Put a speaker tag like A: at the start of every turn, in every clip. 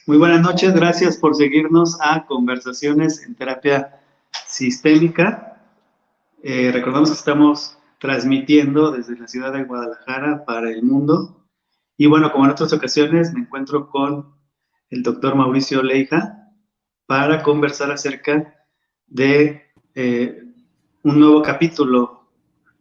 A: Muy buenas noches, gracias por seguirnos a Conversaciones en Terapia Sistémica. Recordamos que estamos transmitiendo desde la ciudad de Guadalajara para el mundo. Y bueno, como en otras ocasiones, me encuentro con el doctor Mauricio Leija para conversar acerca de un nuevo capítulo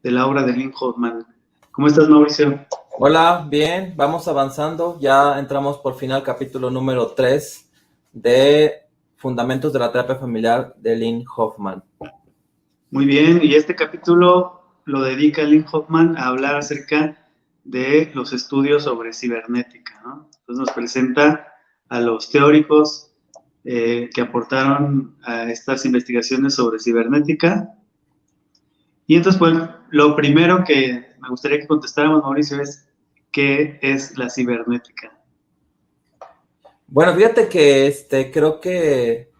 A: de la obra de Lynn Hoffman. ¿Cómo estás, Mauricio?
B: Hola, bien, vamos avanzando. Ya entramos por fin al capítulo número 3 de Fundamentos de la Terapia Familiar de Lynn Hoffman.
A: Muy bien, y este capítulo lo dedica Lynn Hoffman a hablar acerca de los estudios sobre cibernética, ¿no? Entonces nos presenta a los teóricos que aportaron a estas investigaciones sobre cibernética. Y entonces, pues, lo primero que me gustaría que contestáramos, Mauricio, es ¿qué es la cibernética?
B: Bueno, fíjate que creo que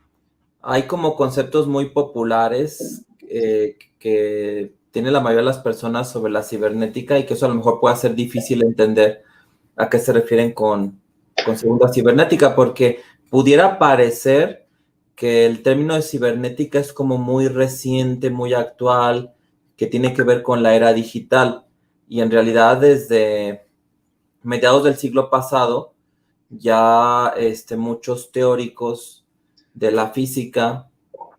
B: hay como conceptos muy populares que tiene la mayoría de las personas sobre la cibernética y que eso a lo mejor puede ser difícil entender a qué se refieren con segunda cibernética, porque pudiera parecer que el término de cibernética es como muy reciente, muy actual, que tiene que ver con la era digital. Y en realidad desde mediados del siglo pasado ya muchos teóricos de la física,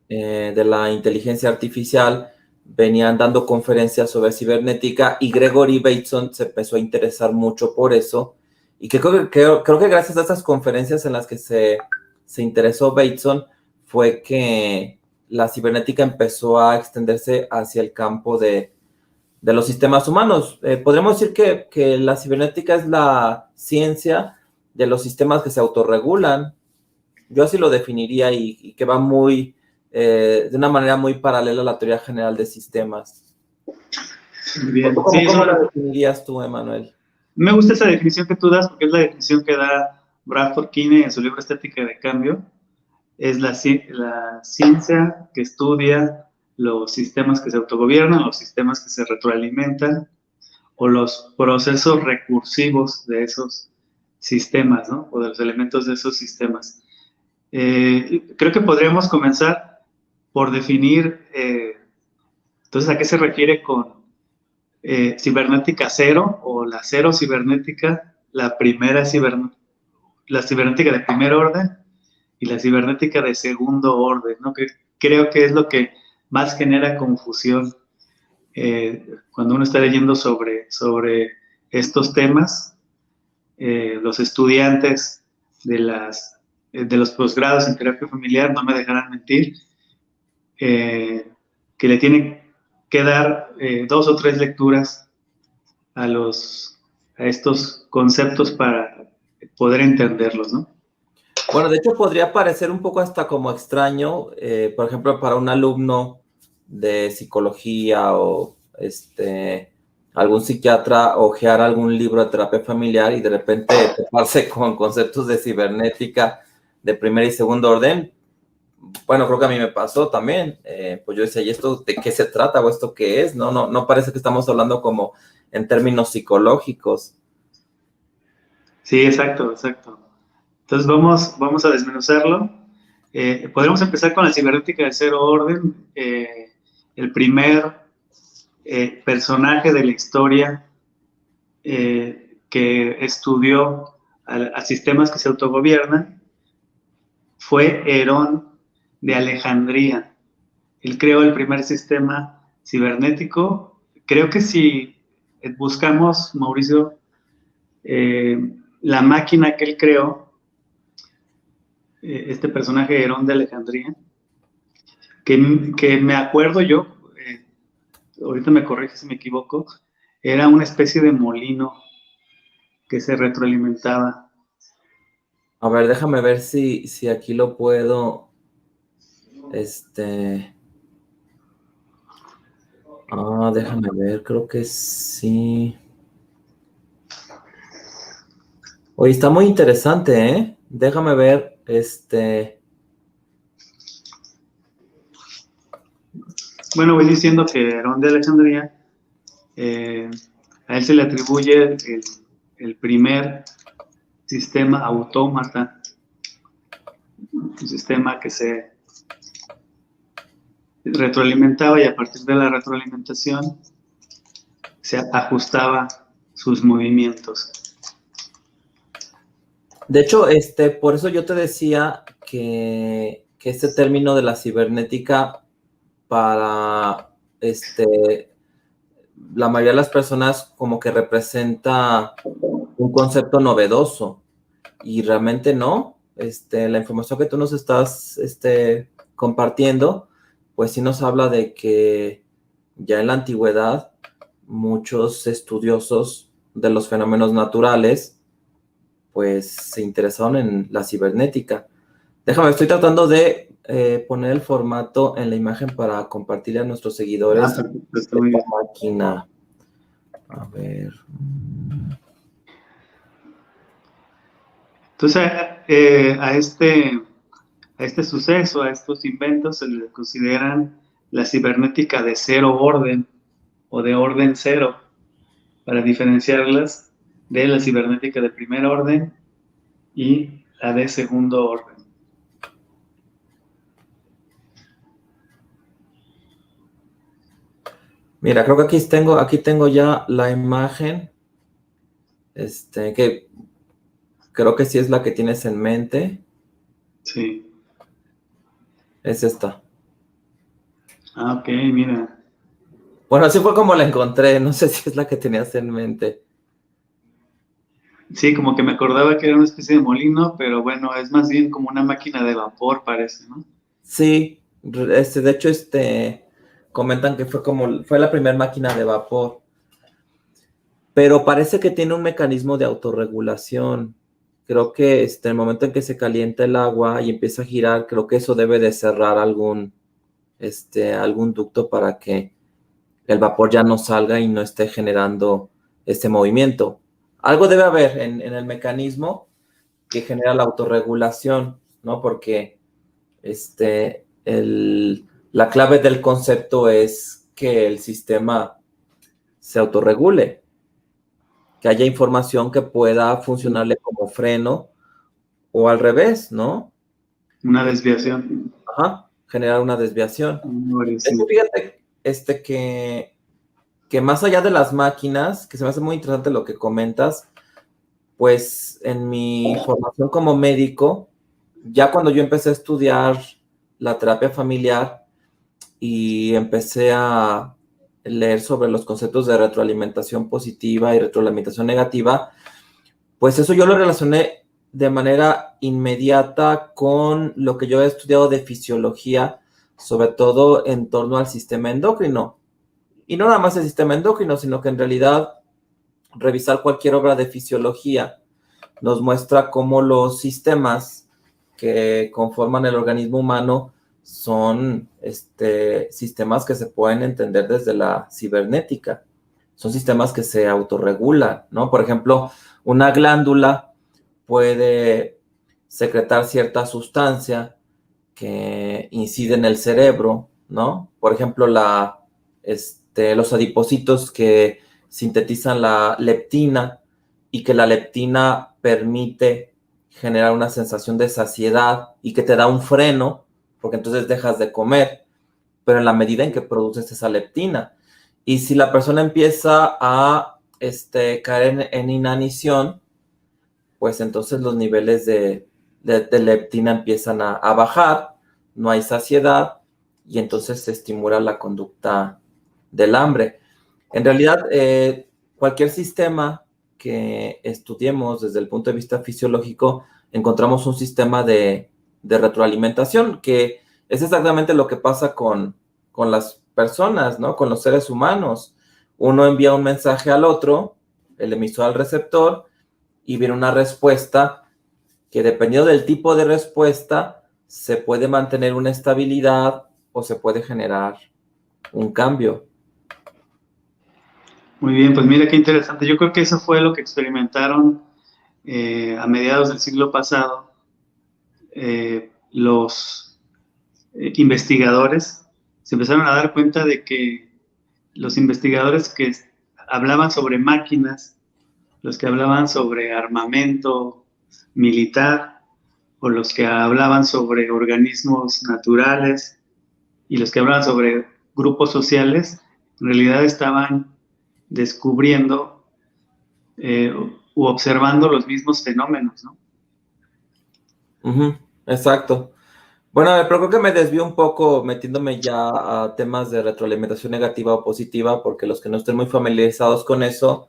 B: de la inteligencia artificial, venían dando conferencias sobre cibernética y Gregory Bateson se empezó a interesar mucho por eso. Y que creo que gracias a estas conferencias en las que se interesó Bateson fue que la cibernética empezó a extenderse hacia el campo de los sistemas humanos. Podríamos decir que la cibernética es la ciencia de los sistemas que se autorregulan. Yo así lo definiría y que va de una manera muy paralela a la teoría general de sistemas.
A: Muy bien.
B: ¿Cómo la definirías tú, Emanuel?
A: Me gusta esa definición que tú das porque es la definición que da Bradford Kinney en su libro Estética de Cambio. Es la ciencia que estudia los sistemas que se autogobiernan, los sistemas que se retroalimentan o los procesos recursivos de esos sistemas, ¿no? O de los elementos de esos sistemas. Creo que podríamos comenzar por definir, entonces, ¿a qué se refiere con cibernética cero o la cero cibernética, la cibernética de primer orden y la cibernética de segundo orden, ¿no? Que creo que es lo que más genera confusión cuando uno está leyendo sobre estos temas. Los estudiantes de los posgrados en terapia familiar no me dejarán mentir, que le tienen que dar 2 o 3 lecturas a estos conceptos para poder entenderlos, ¿no?
B: Bueno, de hecho podría parecer un poco hasta como extraño, por ejemplo, para un alumno de psicología o algún psiquiatra hojear algún libro de terapia familiar y de repente toparse con conceptos de cibernética de primer y segundo orden. Bueno, creo que a mí me pasó también. Pues yo decía, ¿y esto de qué se trata o esto qué es? No parece que estamos hablando como en términos psicológicos.
A: Sí, exacto. Entonces vamos a desmenuzarlo. Podemos empezar con la cibernética de cero orden. El primer personaje de la historia que estudió a sistemas que se autogobiernan fue Herón de Alejandría. Él creó el primer sistema cibernético. Creo que si buscamos, Mauricio, la máquina que él creó, este personaje Herón de Alejandría, que me acuerdo yo, ahorita me corrige si me equivoco, era una especie de molino que se retroalimentaba.
B: A ver, déjame ver si aquí lo puedo. Déjame ver, creo que sí. Oye, está muy interesante, ¿eh? Déjame ver,
A: Bueno, voy diciendo que Herón de Alejandría, a él se le atribuye el primer sistema autómata un sistema que se retroalimentaba y a partir de la retroalimentación se ajustaba sus movimientos.
B: De hecho, por eso yo te decía que este término de la cibernética para la mayoría de las personas como que representa un concepto novedoso y realmente no. La información que tú nos estás compartiendo, pues sí nos habla de que ya en la antigüedad muchos estudiosos de los fenómenos naturales pues se interesaron en la cibernética. Déjame, estoy tratando de poner el formato en la imagen para compartirle a nuestros seguidores
A: Perfecto, está muy bien.
B: esta máquina. A ver.
A: Entonces, a este suceso, a estos inventos, se les consideran la cibernética de cero orden o de orden cero, para diferenciarlas de la cibernética de primer orden y la de segundo orden.
B: Mira, creo que aquí tengo ya la imagen, que creo que sí es la que tienes en mente.
A: Sí.
B: Es esta.
A: Ah, ok, mira.
B: Bueno, así fue como la encontré. No sé si es la que tenías en mente.
A: Sí, como que me acordaba que era una especie de molino, pero bueno, es más bien como una máquina de vapor, parece, ¿no?
B: Sí, de hecho, comentan que fue la primera máquina de vapor, pero parece que tiene un mecanismo de autorregulación. Creo que el momento en que se calienta el agua y empieza a girar, creo que eso debe de cerrar algún ducto para que el vapor ya no salga y no esté generando este movimiento. Algo debe haber en el mecanismo que genera la autorregulación, ¿no? Porque la clave del concepto es que el sistema se autorregule, que haya información que pueda funcionarle como freno o al revés, ¿no?
A: Una desviación.
B: Ajá, generar una desviación.
A: Una
B: Es que
A: variación.
B: fíjate, que más allá de las máquinas, que se me hace muy interesante lo que comentas, pues en mi formación como médico, ya cuando yo empecé a estudiar la terapia familiar y empecé a leer sobre los conceptos de retroalimentación positiva y retroalimentación negativa, pues eso yo lo relacioné de manera inmediata con lo que yo he estudiado de fisiología, sobre todo en torno al sistema endocrino. Y no nada más el sistema endocrino, sino que en realidad revisar cualquier obra de fisiología nos muestra cómo los sistemas que conforman el organismo humano son sistemas que se pueden entender desde la cibernética. Son sistemas que se autorregulan, ¿no? Por ejemplo, una glándula puede secretar cierta sustancia que incide en el cerebro, ¿no? Por ejemplo, los adipocitos que sintetizan la leptina y que la leptina permite generar una sensación de saciedad y que te da un freno, porque entonces dejas de comer, pero en la medida en que produces esa leptina. Y si la persona empieza a caer en inanición, pues entonces los niveles de leptina empiezan a bajar, no hay saciedad y entonces se estimula la conducta del hambre. En realidad, cualquier sistema que estudiemos desde el punto de vista fisiológico, encontramos un sistema de retroalimentación, que es exactamente lo que pasa con las personas, ¿no? Con los seres humanos. Uno envía un mensaje al otro, el emisor al receptor, y viene una respuesta que dependiendo del tipo de respuesta, se puede mantener una estabilidad o se puede generar un cambio.
A: Muy bien, pues mira qué interesante. Yo creo que eso fue lo que experimentaron a mediados del siglo pasado los investigadores. Se empezaron a dar cuenta de que los investigadores que hablaban sobre máquinas, los que hablaban sobre armamento militar, o los que hablaban sobre organismos naturales y los que hablaban sobre grupos sociales, en realidad estaban descubriendo u observando los mismos fenómenos, ¿no?
B: Exacto. Bueno, pero creo que me desvío un poco metiéndome ya a temas de retroalimentación negativa o positiva, porque los que no estén muy familiarizados con eso,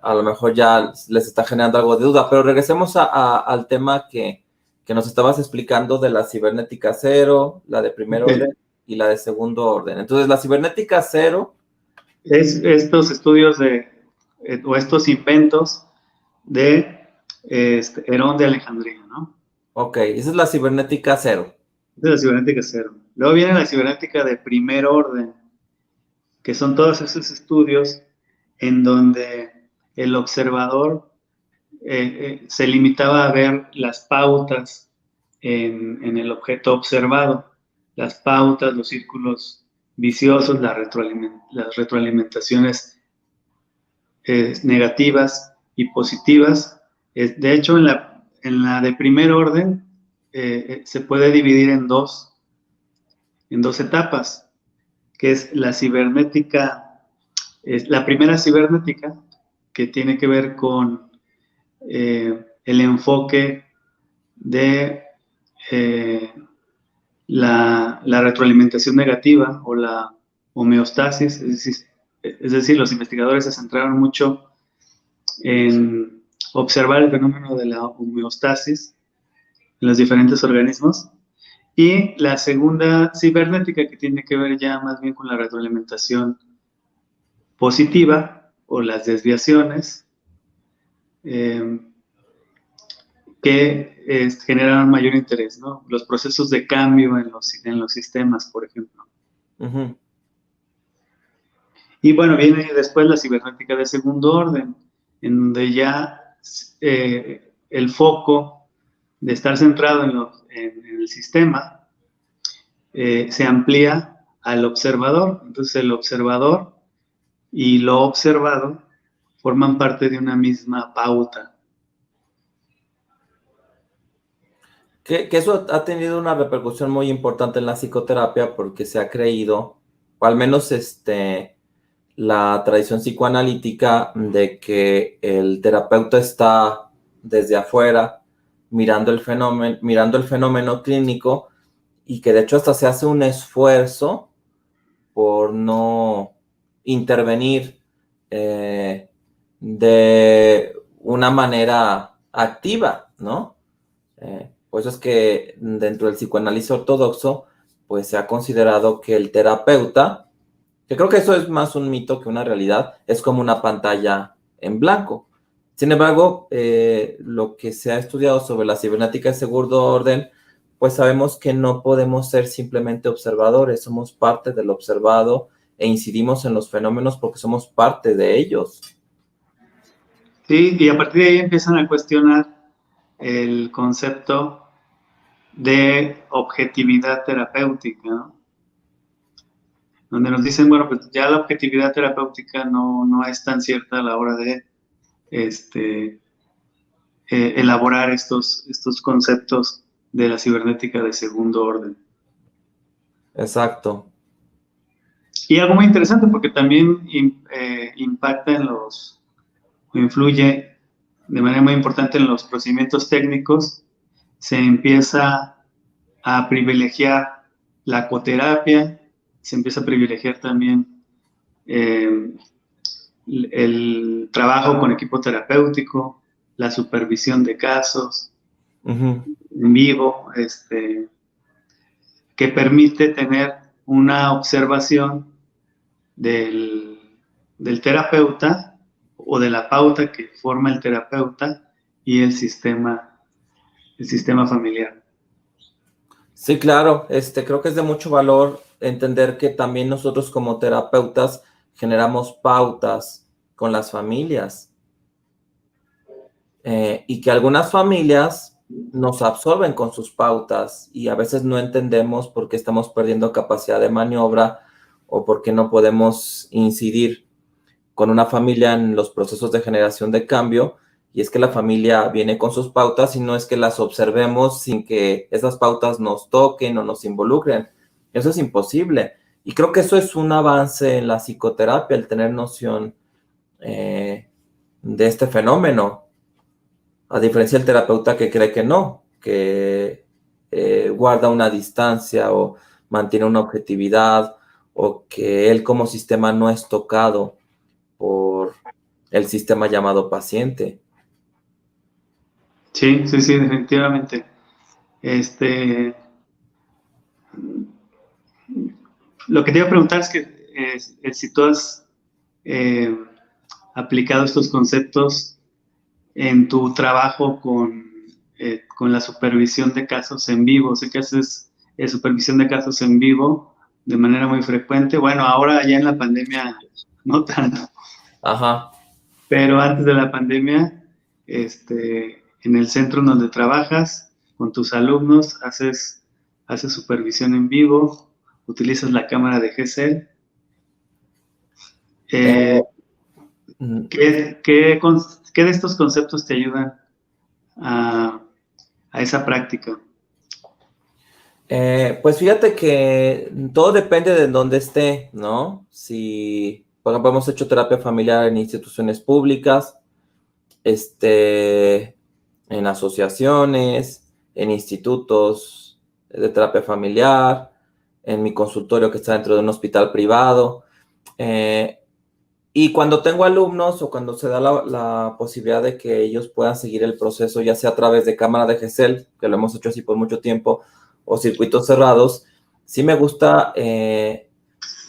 B: a lo mejor ya les está generando algo de duda. Pero regresemos al tema que nos estabas explicando de la cibernética cero, la de primer orden y la de segundo orden. Entonces, la cibernética cero
A: es estos estudios o estos inventos de Herón de Alejandría, ¿no?
B: Ok, esa es la cibernética cero.
A: Esa es la cibernética cero. Luego viene la cibernética de primer orden, que son todos esos estudios en donde el observador se limitaba a ver las pautas en el objeto observado, las pautas, los círculos viciosos, las retroalimentaciones negativas y positivas. De hecho, en la de primer orden se puede dividir en dos etapas, que es la cibernética, la primera cibernética, que tiene que ver con el enfoque de la retroalimentación negativa o la homeostasis, es decir, los investigadores se centraron mucho en observar el fenómeno de la homeostasis en los diferentes organismos. Y la segunda cibernética, que tiene que ver ya más bien con la retroalimentación positiva o las desviaciones, que generan mayor interés, ¿no? Los procesos de cambio en los sistemas, por ejemplo. Y bueno, viene después la cibernética de segundo orden, en donde ya el foco de estar centrado en el sistema se amplía al observador. Entonces el observador y lo observado forman parte de una misma pauta.
B: Que eso ha tenido una repercusión muy importante en la psicoterapia, porque se ha creído, o al menos la tradición psicoanalítica, de que el terapeuta está desde afuera mirando el fenómeno clínico, y que de hecho hasta se hace un esfuerzo por no intervenir de una manera activa, ¿no? Por eso es que dentro del psicoanálisis ortodoxo, pues se ha considerado que el terapeuta, que creo que eso es más un mito que una realidad, es como una pantalla en blanco. Sin embargo, lo que se ha estudiado sobre la cibernética de segundo orden, pues sabemos que no podemos ser simplemente observadores, somos parte del observado e incidimos en los fenómenos porque somos parte de ellos.
A: Sí, y a partir de ahí empiezan a cuestionar el concepto de objetividad terapéutica, ¿no? Donde nos dicen, bueno, pues ya la objetividad terapéutica no es tan cierta a la hora de elaborar estos conceptos de la cibernética de segundo orden.
B: Exacto.
A: Y algo muy interesante, porque también impacta influye de manera muy importante en los procedimientos técnicos. Se empieza a privilegiar la coterapia, se empieza a privilegiar también el trabajo con equipo terapéutico, la supervisión de casos en vivo, que permite tener una observación del terapeuta o de la pauta que forma el terapeuta y el sistema familiar.
B: Sí, claro. Creo que es de mucho valor entender que también nosotros como terapeutas generamos pautas con las familias, y que algunas familias nos absorben con sus pautas y a veces no entendemos por qué estamos perdiendo capacidad de maniobra o por qué no podemos incidir con una familia en los procesos de generación de cambio, y es que la familia viene con sus pautas y no es que las observemos sin que esas pautas nos toquen o nos involucren. Eso es imposible. Y creo que eso es un avance en la psicoterapia, el tener noción de este fenómeno, a diferencia del terapeuta que cree que no, que guarda una distancia o mantiene una objetividad, o que él como sistema no es tocado por el sistema llamado paciente.
A: Sí, sí, sí, definitivamente. Este, lo que te iba a preguntar es que si tú has eh, aplicado estos conceptos en tu trabajo con la supervisión de casos en vivo. Sé que haces supervisión de casos en vivo de manera muy frecuente. Bueno, ahora ya en la pandemia no tanto,
B: Ajá.
A: pero antes de la pandemia, en el centro en donde trabajas, con tus alumnos, haces supervisión en vivo, utilizas la cámara de GESEL.
B: Eh,
A: Eh,
B: mm,
A: ¿qué de estos conceptos te ayudan a, a esa práctica?
B: pues fíjate que todo depende de dónde esté, ¿no? Si, por ejemplo, hemos hecho terapia familiar en instituciones públicas, en asociaciones, en institutos de terapia familiar, en mi consultorio que está dentro de un hospital privado. Y cuando tengo alumnos o cuando se da la posibilidad de que ellos puedan seguir el proceso, ya sea a través de cámara de GESEL, que lo hemos hecho así por mucho tiempo, o circuitos cerrados, sí me gusta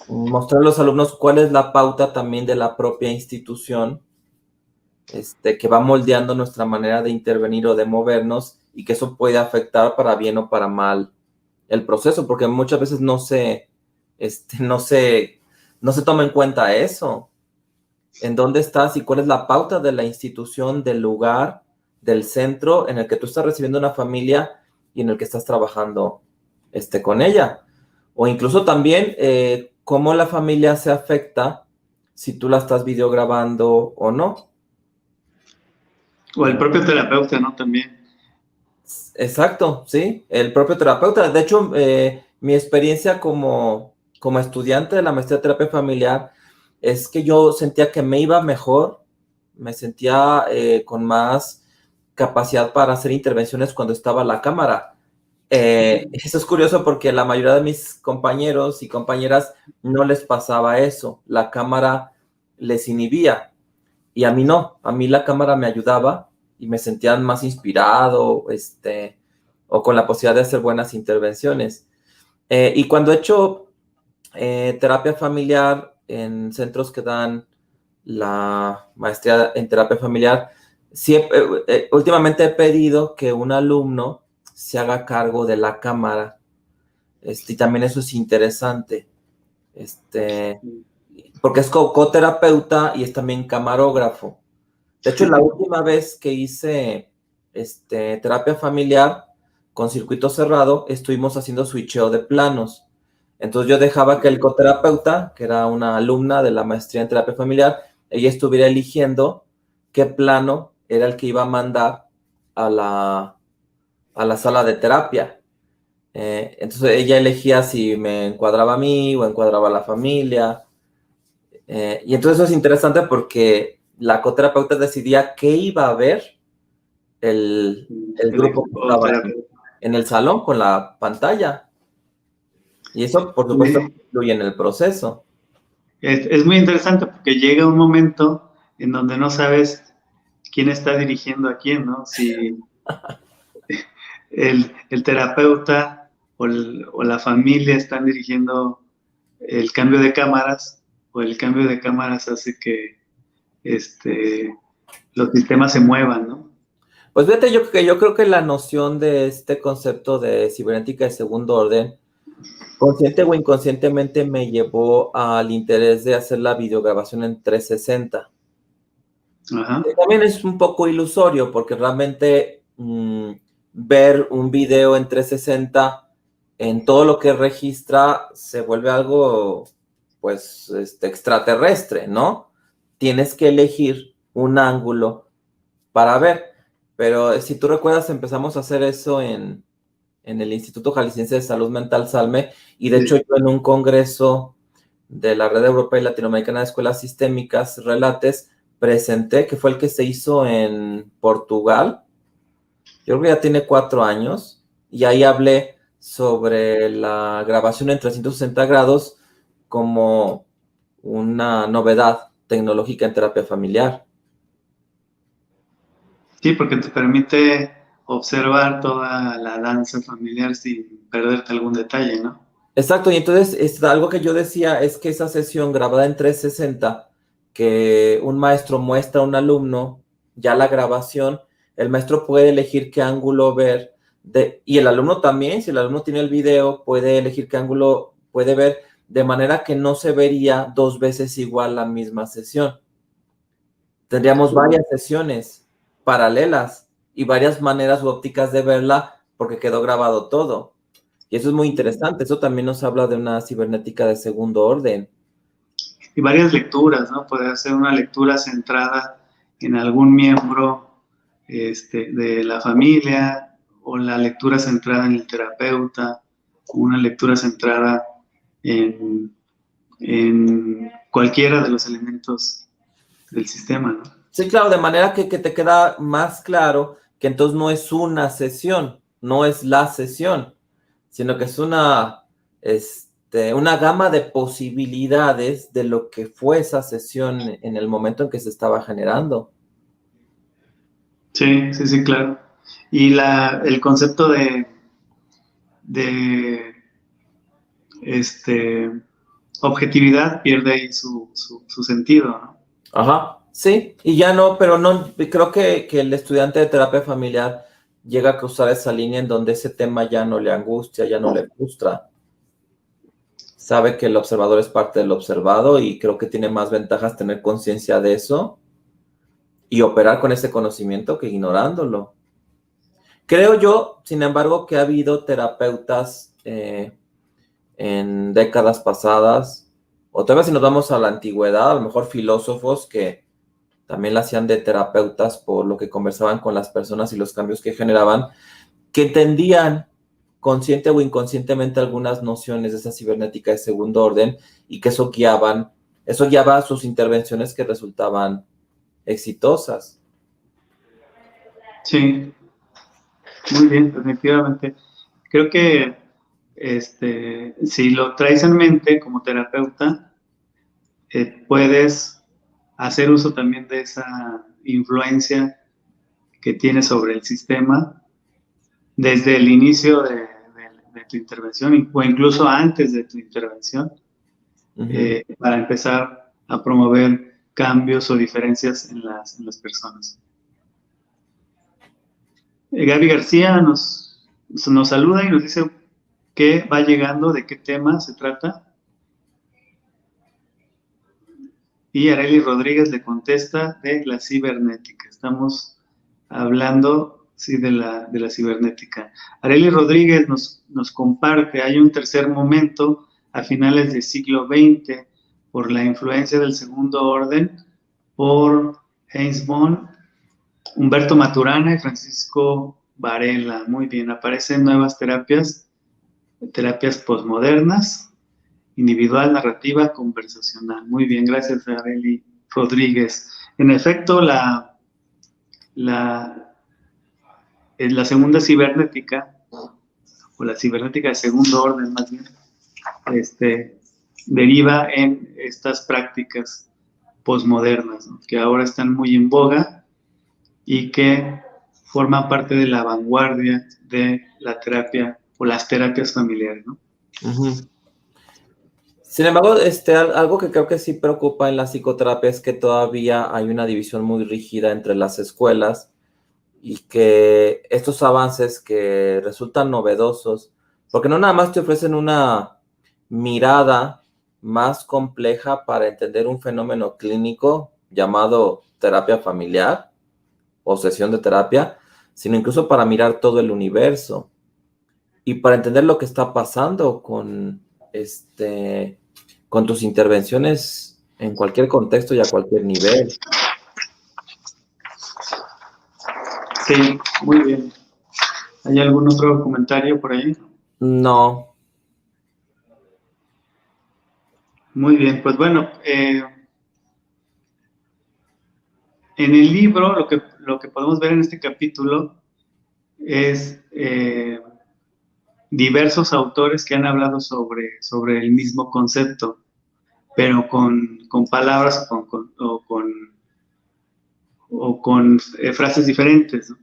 B: mostrar a los alumnos cuál es la pauta también de la propia institución, que va moldeando nuestra manera de intervenir o de movernos, y que eso puede afectar para bien o para mal el proceso, porque muchas veces no se toma en cuenta eso. En dónde estás y cuál es la pauta de la institución, del lugar, del centro en el que tú estás recibiendo una familia y en el que estás trabajando con ella. O incluso también cómo la familia se afecta si tú la estás videograbando o no.
A: O el propio terapeuta, ¿no? También.
B: Exacto, sí, el propio terapeuta. De hecho, mi experiencia como estudiante de la maestría de terapia familiar es que yo sentía que me iba mejor, me sentía con más capacidad para hacer intervenciones cuando estaba la cámara. Eso es curioso porque la mayoría de mis compañeros y compañeras no les pasaba eso, la cámara les inhibía y a mí no, a mí la cámara me ayudaba y me sentía más inspirado, o con la posibilidad de hacer buenas intervenciones. Y cuando he hecho terapia familiar en centros que dan la maestría en terapia familiar, sí últimamente he pedido que un alumno se haga cargo de la cámara, y también eso es interesante, porque es coterapeuta y es también camarógrafo. De hecho, la última vez que hice terapia familiar con circuito cerrado, estuvimos haciendo switcheo de planos. Entonces yo dejaba que el coterapeuta, que era una alumna de la maestría en terapia familiar, ella estuviera eligiendo qué plano era el que iba a mandar a la sala de terapia. Entonces ella elegía si me encuadraba a mí o encuadraba a la familia. Y entonces eso es interesante porque la coterapeuta decidía qué iba a ver el grupo que estaba en el salón con la pantalla. Y eso, por supuesto, influye en el proceso.
A: Es muy interesante porque llega un momento en donde no sabes quién está dirigiendo a quién, ¿no? Si el terapeuta o la familia están dirigiendo el cambio de cámaras o el cambio de cámaras hace que los sistemas se muevan, ¿no?
B: Pues fíjate, yo creo que la noción de este concepto de cibernética de segundo orden, consciente o inconscientemente, me llevó al interés de hacer la videograbación en 360.
A: Ajá.
B: También es un poco ilusorio porque realmente ver un video en 360 en todo lo que registra se vuelve algo, pues, extraterrestre, ¿no? Tienes que elegir un ángulo para ver. Pero si tú recuerdas, empezamos a hacer eso en el Instituto Jalisciense de Salud Mental, SALME, y de hecho yo en un congreso de la Red Europea y Latinoamericana de Escuelas Sistémicas, Relates, presenté, que fue el que se hizo en Portugal. Yo creo que ya tiene 4 años, y ahí hablé sobre la grabación en 360 grados como una novedad tecnológica en terapia familiar.
A: Sí, porque te permite observar toda la danza familiar sin perderte algún detalle, ¿no?
B: Exacto, y entonces algo que yo decía es que esa sesión grabada en 360, que un maestro muestra a un alumno ya la grabación, el maestro puede elegir qué ángulo ver, y el alumno también, si el alumno tiene el video, puede elegir qué ángulo puede ver, de manera que no se vería 2 veces igual la misma sesión. Tendríamos varias sesiones paralelas y varias maneras u ópticas de verla porque quedó grabado todo. Y eso es muy interesante. Eso también nos habla de una cibernética de segundo orden.
A: Y varias lecturas, ¿no? Puede hacer una lectura centrada en algún miembro de la familia, o la lectura centrada en el terapeuta, una lectura centrada en cualquiera de los elementos del sistema, ¿no?
B: Sí, claro, de manera que te queda más claro que entonces no es una sesión, no es la sesión, sino que es una gama de posibilidades de lo que fue esa sesión en el momento en que se estaba generando.
A: Sí, sí, sí, claro. Y el concepto de objetividad pierde ahí su sentido, ¿no?
B: Ajá, sí, y ya no, pero no, creo que el estudiante de terapia familiar llega a cruzar esa línea en donde ese tema ya no le angustia, ya no le frustra. Sabe que el observador es parte del observado y creo que tiene más ventajas tener conciencia de eso y operar con ese conocimiento que ignorándolo. Creo yo, sin embargo, que ha habido terapeutas en décadas pasadas, o tal vez si nos vamos a la antigüedad, a lo mejor filósofos que también la hacían de terapeutas por lo que conversaban con las personas y los cambios que generaban, que entendían consciente o inconscientemente algunas nociones de esa cibernética de segundo orden y que eso guiaba sus intervenciones que resultaban exitosas.
A: Sí, muy bien, definitivamente. Creo que si lo traes en mente como terapeuta, puedes hacer uso también de esa influencia que tiene sobre el sistema desde el inicio de tu intervención, o incluso antes de tu intervención, para empezar a promover cambios o diferencias en las personas. Gaby García nos saluda y nos dice que va llegando, de qué tema se trata. Y Arely Rodríguez le contesta de la cibernética. Estamos hablando, sí, de la cibernética. Arely Rodríguez nos comparte, hay un tercer momento a finales del siglo XX por la influencia del segundo orden, por Heinz Bohm, Humberto Maturana y Francisco Varela. Muy bien, aparecen nuevas terapias posmodernas, individual, narrativa, conversacional. Muy bien, gracias a Arely Rodríguez. En efecto, la segunda cibernética, o la cibernética de segundo orden más bien, deriva en estas prácticas posmodernas, ¿no?, que ahora están muy en boga y que forman parte de la vanguardia de la terapia o las terapias familiares, ¿no?
B: Sin embargo, algo que creo que sí preocupa en la psicoterapia es que todavía hay una división muy rígida entre las escuelas y que estos avances que resultan novedosos, porque no nada más te ofrecen una mirada más compleja para entender un fenómeno clínico llamado terapia familiar o sesión de terapia, sino incluso para mirar todo el universo y para entender lo que está pasando con tus intervenciones en cualquier contexto y a cualquier nivel.
A: Sí, muy bien. ¿Hay algún otro comentario por ahí?
B: No.
A: Muy bien, pues bueno, en el libro lo que podemos ver en este capítulo es diversos autores que han hablado sobre el mismo concepto, pero con palabras o con frases diferentes, ¿no?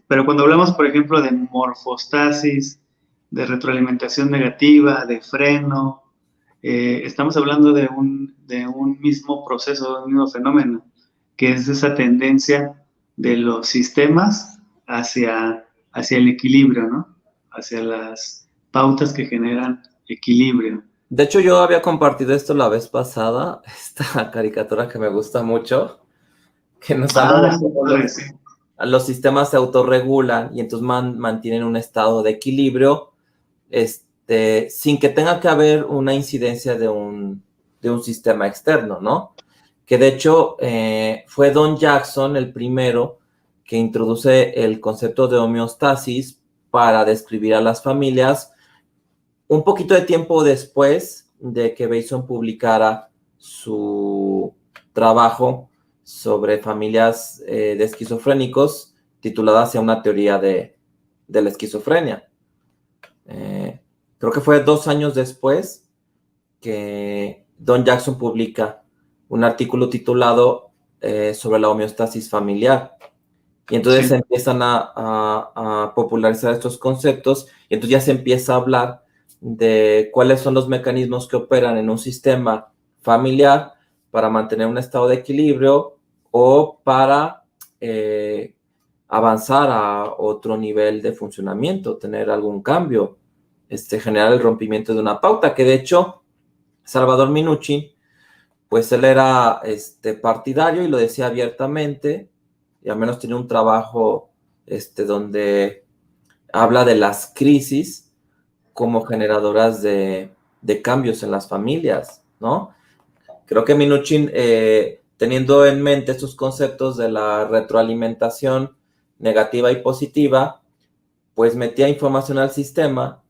A: Pero cuando hablamos, por ejemplo, de morfostasis, de retroalimentación negativa, de freno, estamos hablando de un mismo proceso, de un mismo fenómeno, que es esa tendencia de los sistemas hacia el equilibrio, ¿no? Hacia las pautas que generan equilibrio.
B: De hecho, yo había compartido esto la vez pasada, esta caricatura que me gusta mucho, que nos habla de
A: Sí,
B: cómo
A: padre, sí.
B: los sistemas se autorregulan y entonces mantienen un estado de equilibrio, sin que tenga que haber una incidencia de un sistema externo, ¿no? Que de hecho fue Don Jackson el primero que introduce el concepto de homeostasis para describir a las familias un poquito de tiempo después de que Bateson publicara su trabajo sobre familias de esquizofrénicos, titulada Hacia una teoría de la esquizofrenia. Creo que fue 2 años después que Don Jackson publica un artículo titulado sobre la homeostasis familiar. Y entonces se empiezan a popularizar estos conceptos y entonces ya se empieza a hablar de cuáles son los mecanismos que operan en un sistema familiar para mantener un estado de equilibrio o para avanzar a otro nivel de funcionamiento, tener algún cambio, generar el rompimiento de una pauta, que de hecho Salvador Minuchin, pues él era partidario y lo decía abiertamente, y al menos tiene un trabajo donde habla de las crisis como generadoras de cambios en las familias, ¿no? Creo que Minuchin, teniendo en mente estos conceptos de la retroalimentación negativa y positiva, pues metía información al sistema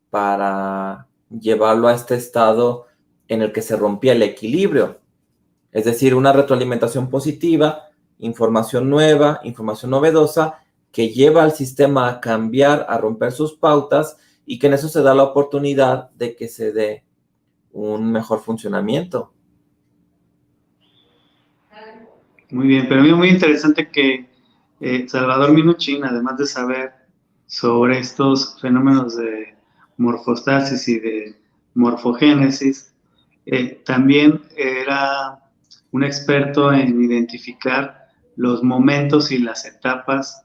B: para llevarlo a este estado en el que se rompía el equilibrio. Es decir, una retroalimentación positiva, información nueva, información novedosa, que lleva al sistema a cambiar, a romper sus pautas y que en eso se da la oportunidad de que se dé un mejor funcionamiento.
A: Muy bien, pero es muy interesante que Salvador Minuchin, además de saber sobre estos fenómenos de morfostasis y de morfogénesis, también era un experto en identificar los momentos y las etapas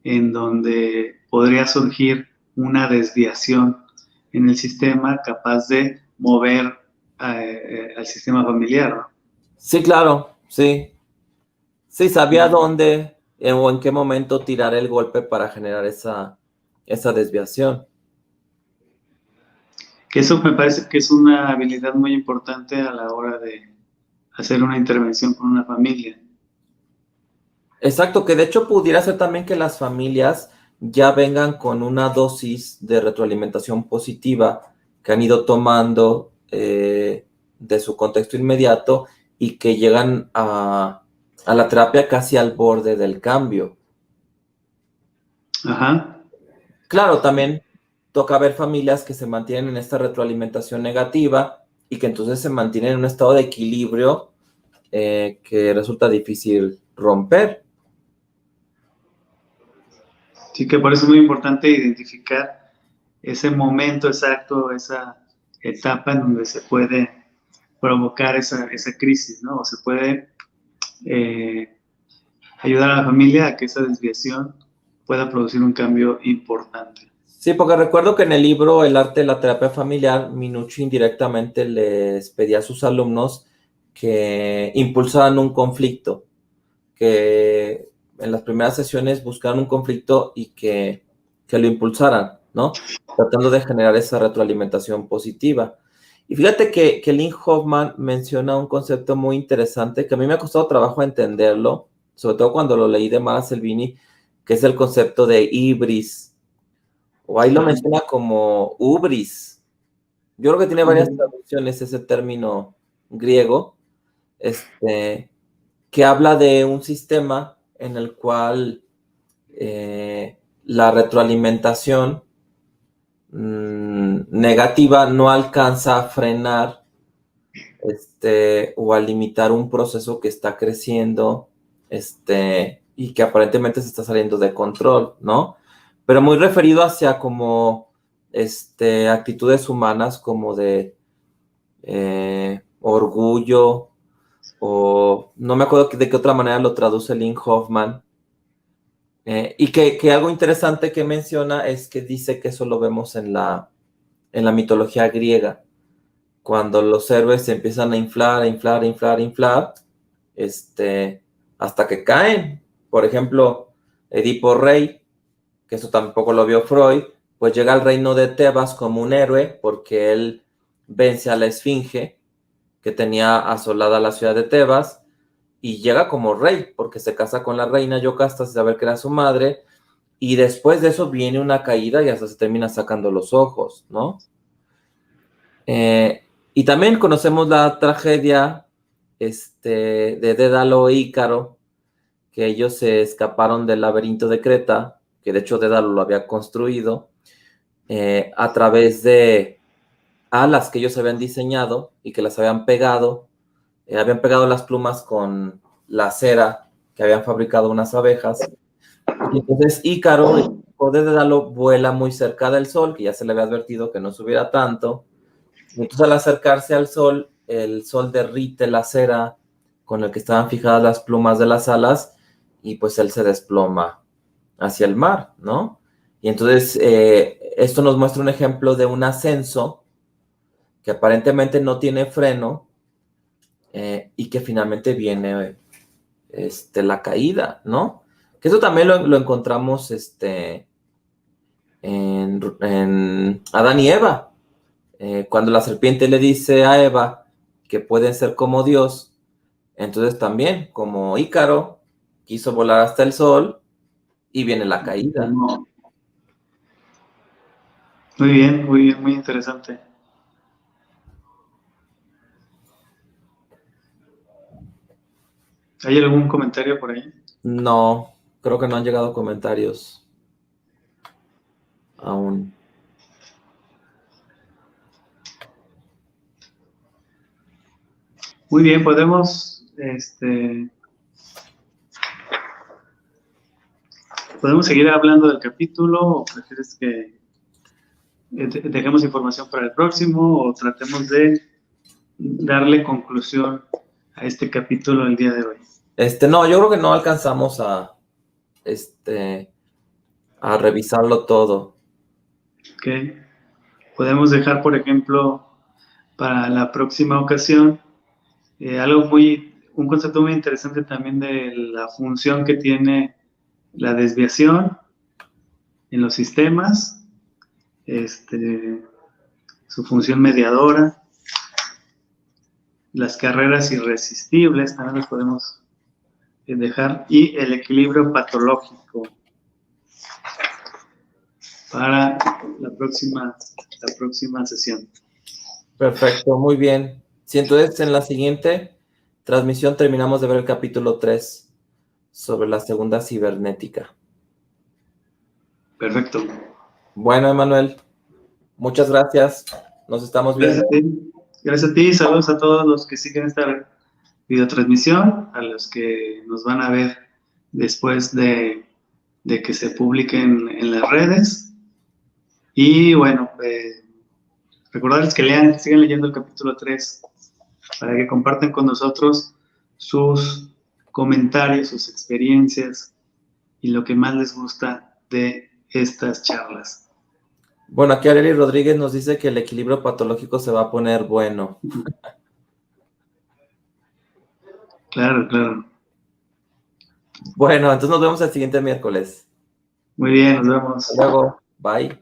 A: en donde podría surgir una desviación en el sistema capaz de mover al sistema familiar, ¿no?
B: Sí, claro, sí. Sí, sabía dónde o en qué momento tirar el golpe para generar esa desviación.
A: Que eso me parece que es una habilidad muy importante a la hora de hacer una intervención con una familia.
B: Exacto, que de hecho pudiera ser también que las familias ya vengan con una dosis de retroalimentación positiva que han ido tomando de su contexto inmediato y que llegan a la terapia casi al borde del cambio.
A: Ajá.
B: Claro, también toca ver familias que se mantienen en esta retroalimentación negativa y que entonces se mantienen en un estado de equilibrio que resulta difícil romper.
A: Sí, que por eso es muy importante identificar ese momento exacto, esa etapa en donde se puede provocar esa crisis, ¿no? O se puede ayudar a la familia a que esa desviación pueda producir un cambio importante.
B: Sí, porque recuerdo que en el libro El arte de la terapia familiar, Minuchin directamente les pedía a sus alumnos que impulsaran un conflicto, que en las primeras sesiones buscaran un conflicto y que lo impulsaran, ¿no? Tratando de generar esa retroalimentación positiva. Y fíjate que Lynn Hoffman menciona un concepto muy interesante que a mí me ha costado trabajo entenderlo, sobre todo cuando lo leí de Mara Selvini, que es el concepto de ibris, o ahí lo menciona como ubris. Yo creo que tiene varias traducciones ese término griego, que habla de un sistema en el cual la retroalimentación negativa no alcanza a frenar o a limitar un proceso que está creciendo y que aparentemente se está saliendo de control, ¿no? Pero muy referido hacia como actitudes humanas como de orgullo, o no me acuerdo de qué otra manera lo traduce Lynn Hoffman. Y que algo interesante que menciona es que dice que eso lo vemos en la mitología griega, cuando los héroes se empiezan a inflar, hasta que caen. Por ejemplo, Edipo Rey, que eso tampoco lo vio Freud, pues llega al reino de Tebas como un héroe porque él vence a la Esfinge que tenía asolada la ciudad de Tebas, y llega como rey porque se casa con la reina Yocasta sin saber que era su madre, y después de eso viene una caída y hasta se termina sacando los ojos, ¿no? Y también conocemos la tragedia de Dédalo e Ícaro, que ellos se escaparon del laberinto de Creta, que de hecho Dédalo lo había construido, a través de alas que ellos habían diseñado y que las habían pegado las plumas con la cera que habían fabricado unas abejas. Y entonces Ícaro, el hijo de Dédalo, vuela muy cerca del sol, que ya se le había advertido que no subiera tanto. Y entonces al acercarse al sol, el sol derrite la cera con el que estaban fijadas las plumas de las alas, y pues él se desploma hacia el mar, ¿no? Y entonces esto nos muestra un ejemplo de un ascenso que aparentemente no tiene freno, y que finalmente viene la caída, ¿no? Que eso también lo encontramos en Adán y Eva. Cuando la serpiente le dice a Eva que pueden ser como Dios, entonces también, como Ícaro, quiso volar hasta el sol y viene la caída.
A: Muy bien, muy interesante. ¿Hay algún comentario por ahí?
B: No, creo que no han llegado comentarios aún.
A: Muy bien, podemos seguir hablando del capítulo, o prefieres que dejemos información para el próximo, o tratemos de darle conclusión a este capítulo el día de hoy?
B: No, yo creo que no alcanzamos a revisarlo todo.
A: Ok. Podemos dejar, por ejemplo, para la próxima ocasión, un concepto muy interesante también de la función que tiene la desviación en los sistemas, su función mediadora, las carreras irresistibles, también las podemos dejar, y el equilibrio patológico para la próxima sesión.
B: Perfecto, muy bien. Si entonces en la siguiente transmisión terminamos de ver el capítulo 3 sobre la segunda cibernética.
A: Perfecto.
B: Bueno, Emanuel, muchas gracias. Nos estamos viendo.
A: Gracias a ti. Saludos a todos los que siguen esta videotransmisión, a los que nos van a ver después de que se publiquen en las redes. Y bueno, recordarles que sigan leyendo el capítulo 3 para que compartan con nosotros sus comentarios, sus experiencias y lo que más les gusta de estas charlas.
B: Bueno, aquí Arely Rodríguez nos dice que el equilibrio patológico se va a poner bueno.
A: Claro, claro.
B: Bueno, entonces nos vemos el siguiente miércoles.
A: Muy bien, nos vemos.
B: Hasta luego. Bye.